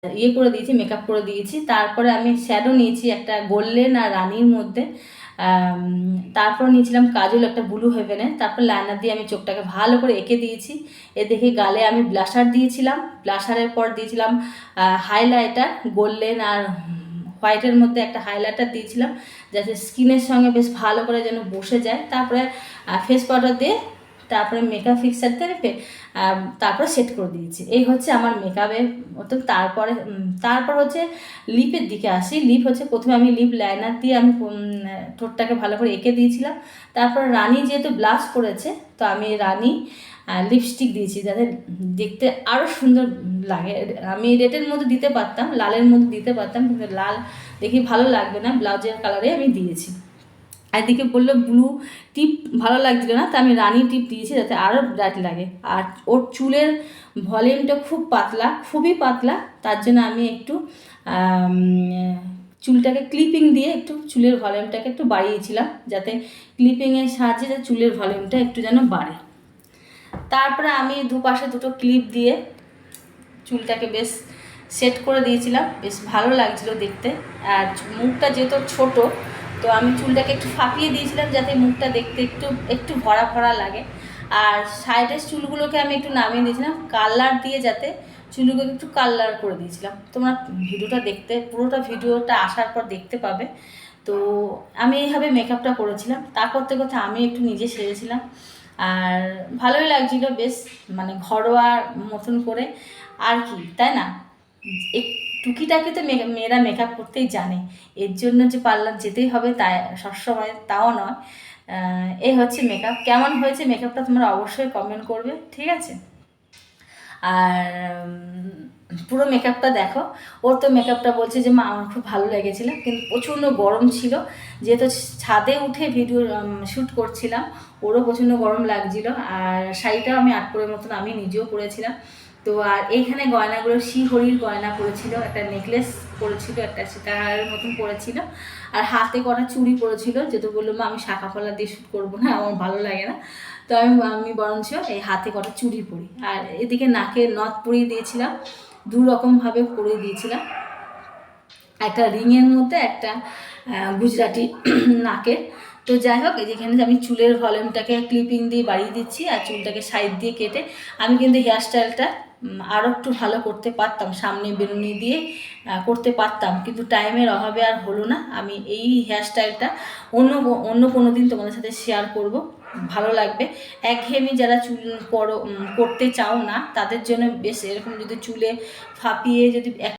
ইয়ে করে দিয়েছি, মেকআপ করে দিয়েছি। তারপরে আমি শ্যাডো নিয়েছি একটা গোল্ডেন আর রানির মধ্যে। তারপর নিয়েছিলাম কাজল একটা ব্লু হেভেনের। তারপর লাইনার দিয়ে আমি চোখটাকে ভালো করে এঁকে দিয়েছি। এ দেখে গালে আমি ব্লাশার দিয়েছিলাম, ব্লাশারের পর দিয়েছিলাম হাইলাইটার, গোল্ডেন আর হোয়াইটের মধ্যে একটা হাইলাইটার দিয়েছিলাম, যাতে স্কিনের সঙ্গে বেশ ভালো করে যেন বসে যায়। তারপরে ফেস পাউডার দিয়ে তারপরে মেকআপ ফিক্সার দিয়ে তারপরে সেট করে দিয়েছি। এই হচ্ছে আমার মেকআপের মতো। তারপর হচ্ছে লিপের দিকে আসি। লিপ হচ্ছে প্রথমে আমি লিপ লাইনার দিয়ে আমি ঠোঁটটাকে ভালো করে এঁকে দিয়েছিলাম। তারপর রানী যেহেতু ব্লাশ করেছে, তো আমি রানী লিপস্টিক দিয়েছি যাতে দেখতে আরও সুন্দর লাগে। আমি রেডের মধ্যে দিতে পারতাম, লালের মধ্যে দিতে পারতাম, কিন্তু লাল দেখি ভালো লাগবে না, ব্লাউজের কালারে আমি দিয়েছি। একদিকে বললো ব্লু টিপ ভালো লাগছিল না, তা আমি রানি টিপ দিয়েছি যাতে আরও ব্রাইট লাগে। আর ওর চুলের ভলিউমটা খুব পাতলা, খুবই পাতলা, তার জন্য আমি একটু চুলটাকে ক্লিপিং দিয়ে একটু চুলের ভলিউমটাকে একটু বাড়িয়েছিলাম, যাতে ক্লিপিংয়ের সাহায্যে যাতে চুলের ভলিউমটা একটু যেন বাড়ে। তারপরে আমি দুপাশে দুটো ক্লিপ দিয়ে চুলটাকে বেশ সেট করে দিয়েছিলাম, বেশ ভালো লাগছিল দেখতে। আর মুখটা যেহেতু ছোট, তো আমি চুলটাকে একটু ফাঁপিয়ে দিয়েছিলাম যাতে মুখটা দেখতে একটু একটু ভরা ভরা লাগে। আর সাইডের চুলগুলোকে আমি একটু নামিয়ে দিয়েছিলাম কালার দিয়ে, যাতে চুলগুলোকে একটু কালার করে দিয়েছিলাম। তোমরা ভিডিওটা দেখতে, পুরোটা ভিডিওটা আসার পর দেখতে পাবে। তো আমি এইভাবে মেকআপটা করেছিলাম। তা করতে করতে আমি একটু নিজে সেরেছিলাম, আর ভালোই লাগছিল বেশ, মানে ঘরোয়া মতন করে আর কি, তাই না? এই টুকিটাকি তো মেয়েরা মেকআপ করতেই জানে, এর জন্য যে পার্লার যেতেই হবে তাই সবসময় তাও নয়। এই হচ্ছে মেকআপ। কেমন হয়েছে মেকআপটা তোমরা অবশ্যই কমেন্ট করবে, ঠিক আছে? আর পুরো মেকআপটা দেখো। ওর তো মেকআপটা বলছে যে মা আমার খুব ভালো লেগেছিলো, কিন্তু প্রচণ্ড গরম ছিল, যেহেতু ছাদে উঠে ভিডিও শ্যুট করছিলাম, ওরও প্রচণ্ড গরম লাগছিলো। আর শাড়িটাও আমি আটপরের মতন আমি নিজেও পরেছিলাম। তো আর এইখানে গয়নাগুলো শ্রীহরির গয়না পরেছিল, একটা নেকলেস পরেছিল, একটা সীতাহারের মতন পরেছিল, আর হাতে কটা চুড়ি পরেছিল। যেহেতু বললো মা আমি শাখা পলা দিয়ে শ্যুট করবো না, আমার ভালো লাগে না, তো আমি বরঞ্চ এই হাতে কটা চুড়ি পরি। আর এদিকে নাকে নথ পরিয়ে দিয়েছিলাম, দু রকমভাবে পরিয়ে দিয়েছিলাম, একটা রিংয়ের মধ্যে, একটা গুজরাটি নাকে। তো যাই হোক, যেখানে আমি চুলের ভলিউমটাকে ক্লিপিং দিয়ে বাড়িয়ে দিচ্ছি আর চুলটাকে সাইড দিয়ে কেটে, আমি কিন্তু হেয়ারস্টাইলটা আরও একটু ভালো করতে পারতাম, সামনে বেরুনি দিয়ে করতে পারতাম, কিন্তু টাইমের অভাবে আর হলো না। আমি এই হেয়ারস্টাইলটা অন্য অন্য কোনো দিন তোমাদের সাথে শেয়ার করব, ভালো লাগবে। একঘেয়েমি যারা চুল করতে চাও না, তাদের জন্য বেশ এরকম যদি চুলে ফাঁপিয়ে যদি